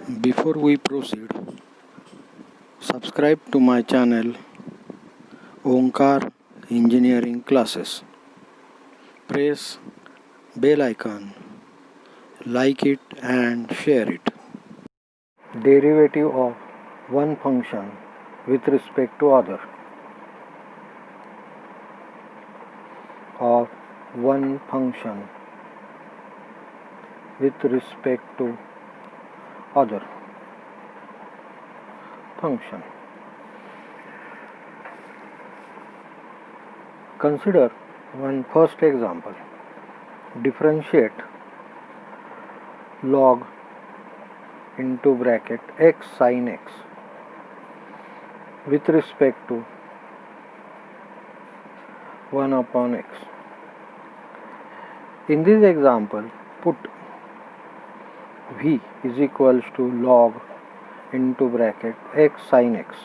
Before we proceed, subscribe to my channel Omkar Engineering Classes. Press bell icon, like it and share it. Derivative of one function with respect to other. Of one function with respect to other function. Consider one first example. Differentiate log into bracket x sin x with respect to 1 upon x. In this example, put v is equals to log into bracket x sin x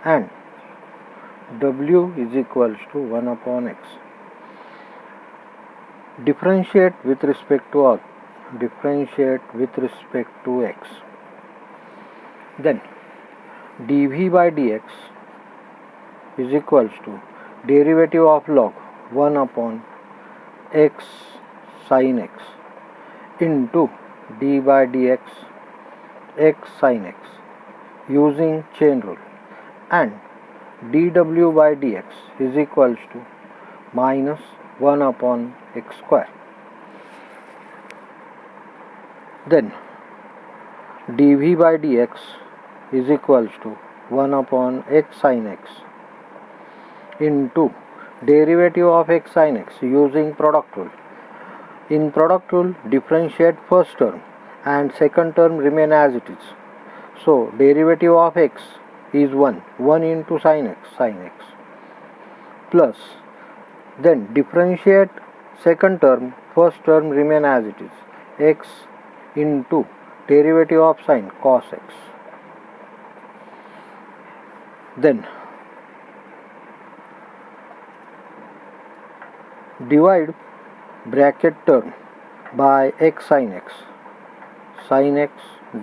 and w is equals to 1 upon x. Differentiate with respect to x. Then dv by dx is equals to derivative of log 1 upon x sin x into d by dx x sin x using chain rule, and dw by dx is equals to minus 1 upon x square. Then dv by dx is equals to 1 upon x sin x into derivative of x sin x using product rule. In product rule, differentiate first term and second term remain as it is. So derivative of x is 1 into sin x plus, then differentiate second term, first term remain as it is, x into derivative of sin cos x. Then divide bracket term by x sin x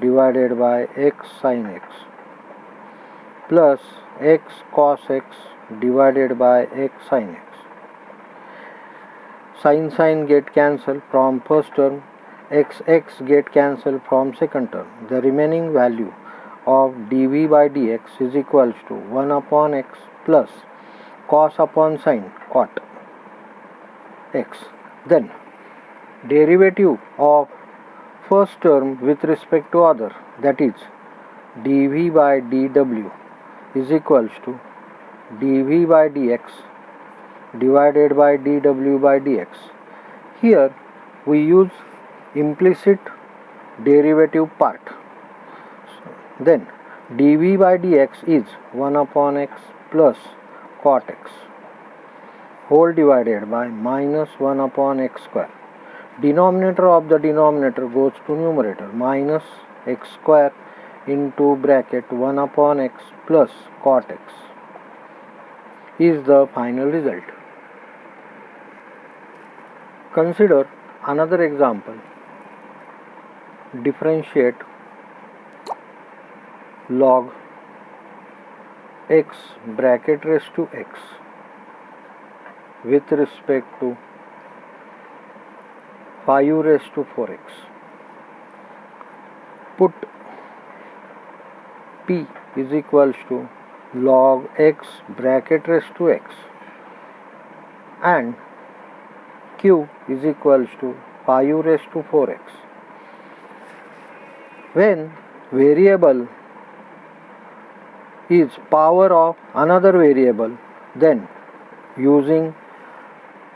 divided by x sin x plus x cos x divided by x sin x. Sin get cancelled from first term, x get cancelled from second term. The remaining value of dv by dx is equals to 1 upon x plus cos upon sin cot x. Then derivative of first term with respect to other, that is dv by dw is equals to dv by dx divided by dw by dx. Here we use implicit derivative part. Then dv by dx is 1 upon x plus cot x whole divided by minus 1 upon x square. Denominator of the denominator goes to numerator, minus x square into bracket 1 upon x plus cot x is the final result. Consider another example. Differentiate log x bracket raised to x with respect to 5 raised to 4x. Put p is equals to log x bracket raised to x and q is equals to 5 raised to 4x. When variable is power of another variable, then using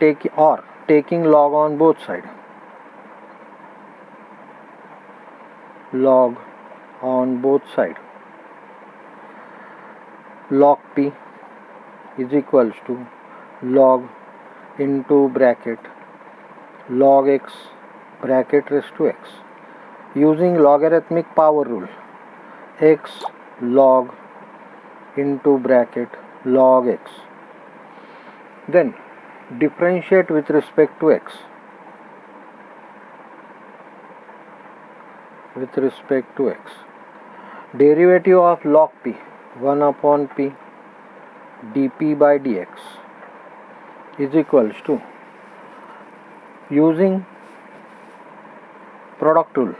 taking log on both sides. Log on both sides. Log p is equals to log into bracket log x bracket raised to x using logarithmic power rule, x log into bracket log x. Then differentiate with respect to x. with respect to x. Derivative of log p 1 upon p dp by dx is equals to, using product rule,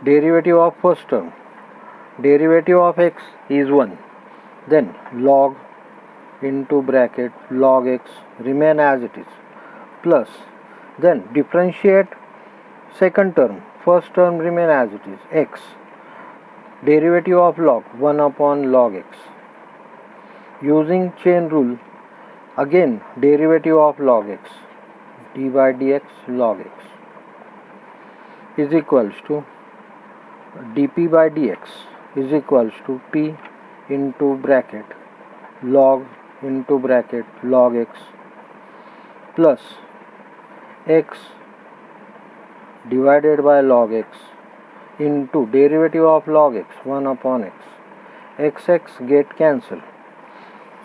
derivative of first term, derivative of x is 1, then log into bracket log x remain as it is, plus then differentiate second term, first term remain as it is, x, derivative of log 1 upon log x. Using chain rule, again derivative of log x, d by dx log x is equals to dp by dx is equals to p into bracket log into bracket log x plus x divided by log x into derivative of log x 1 upon x. X get cancel.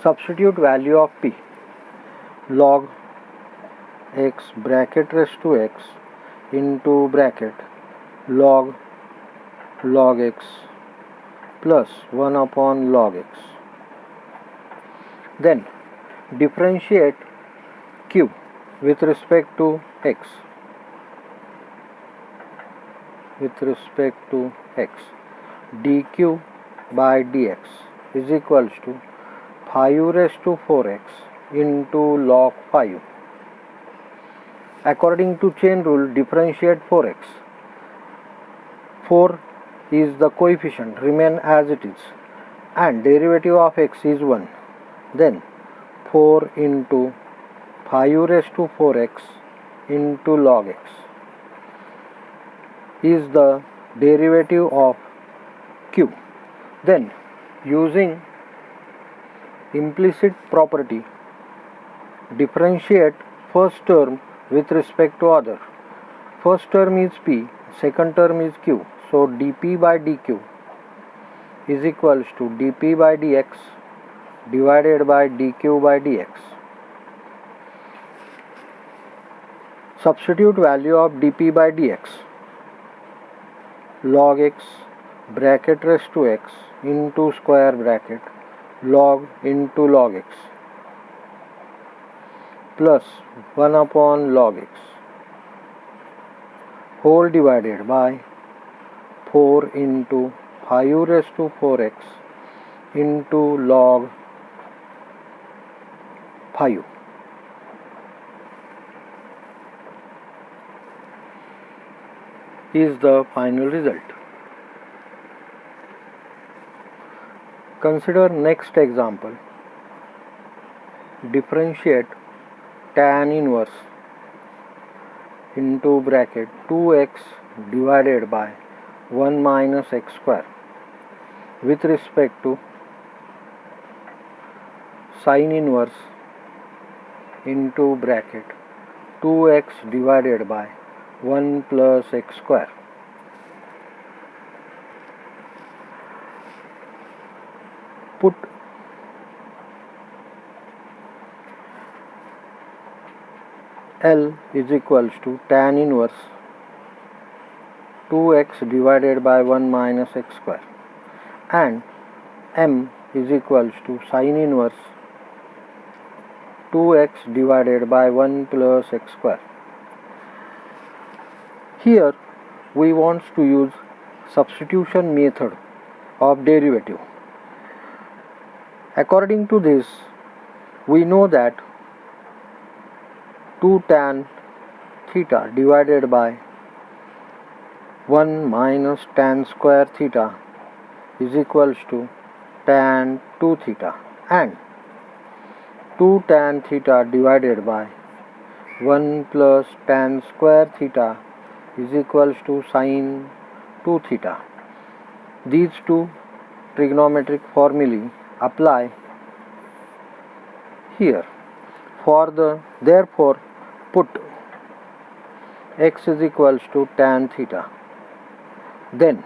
Substitute value of p, log x bracket raised to x into bracket log x plus 1 upon log x. Then differentiate q with respect to x, dq by dx is equals to 5 raised to 4x into log 5. According to chain rule, differentiate 4x. 4 is the coefficient, remain as it is, and derivative of x is 1. Then 4 into 5 raised to 4x into log x is the derivative of q. Then using implicit property, differentiate first term with respect to other. First term is p, second term is q. So dp by dq is equals to dp by dx divided by dq by dx. Substitute value of dp by dx, log x bracket raised to x into square bracket log into log x plus 1 upon log x whole divided by 4 into 5 raised to 4x into log 5 is the final result. Consider next example. Differentiate tan inverse into bracket 2x divided by 1 minus x square with respect to sin inverse into bracket 2x divided by 1 plus x square. Put L is equals to tan inverse 2x divided by 1 minus x square and M is equals to sin inverse 2x divided by 1 plus x square. Here we want to use substitution method of derivative. According to this, we know that 2 tan theta divided by 1 minus tan square theta is equals to tan 2 theta, and 2 tan theta divided by 1 plus tan square theta is equals to sin 2 theta. These two trigonometric formulae apply here. Therefore put x is equals to tan theta, then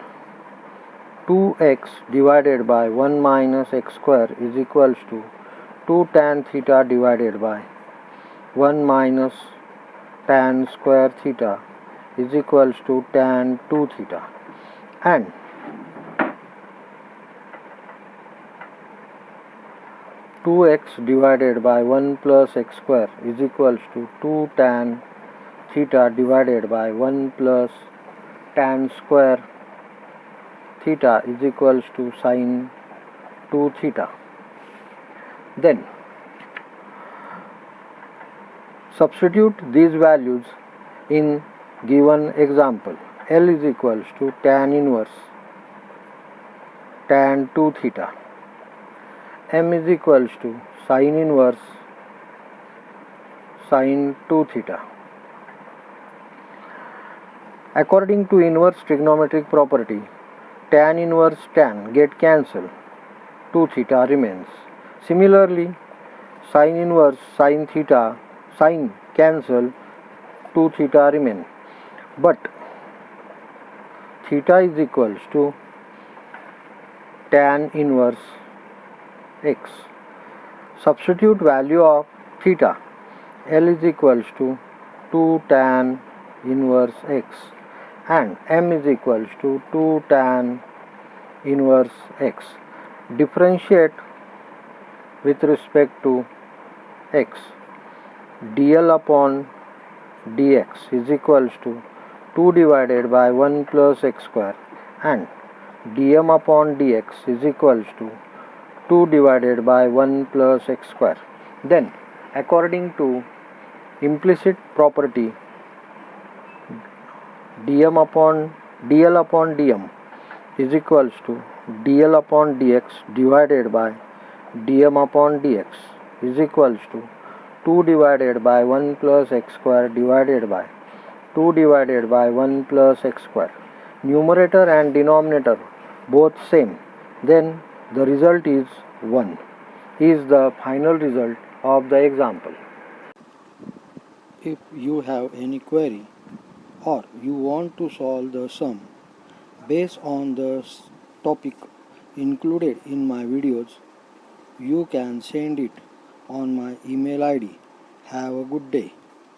2x divided by 1 minus x square is equals to 2 tan theta divided by 1 minus tan square theta is equals to tan 2 theta, and two x divided by 1 plus x square is equals to 2 tan theta divided by 1 plus tan square theta is equals to sin 2 theta. Then substitute these values in given example. L is equals to tan inverse tan 2 theta. M is equals to sin inverse sin 2 theta. According to inverse trigonometric property, tan inverse tan get cancelled, 2 theta remains. Similarly, sin inverse sin theta sin cancel, 2 theta remain. But theta is equals to tan inverse x. Substitute value of theta. L is equals to 2 tan inverse x and M is equals to 2 tan inverse x. Differentiate with respect to x. dl upon dx is equals to 2 divided by 1 plus x square, and dm upon dx is equals to 2 divided by 1 plus x square. Then, according to implicit property, dl upon dm is equals to dl upon dx divided by dm upon dx is equals to 2 divided by 1 plus x square divided by 2 divided by 1 plus x square. Numerator and denominator both same. Then the result is 1. Is the final result of the example. If you have any query or you want to solve the sum based on the topic included in my videos, you can send it on my email ID. Have a good day.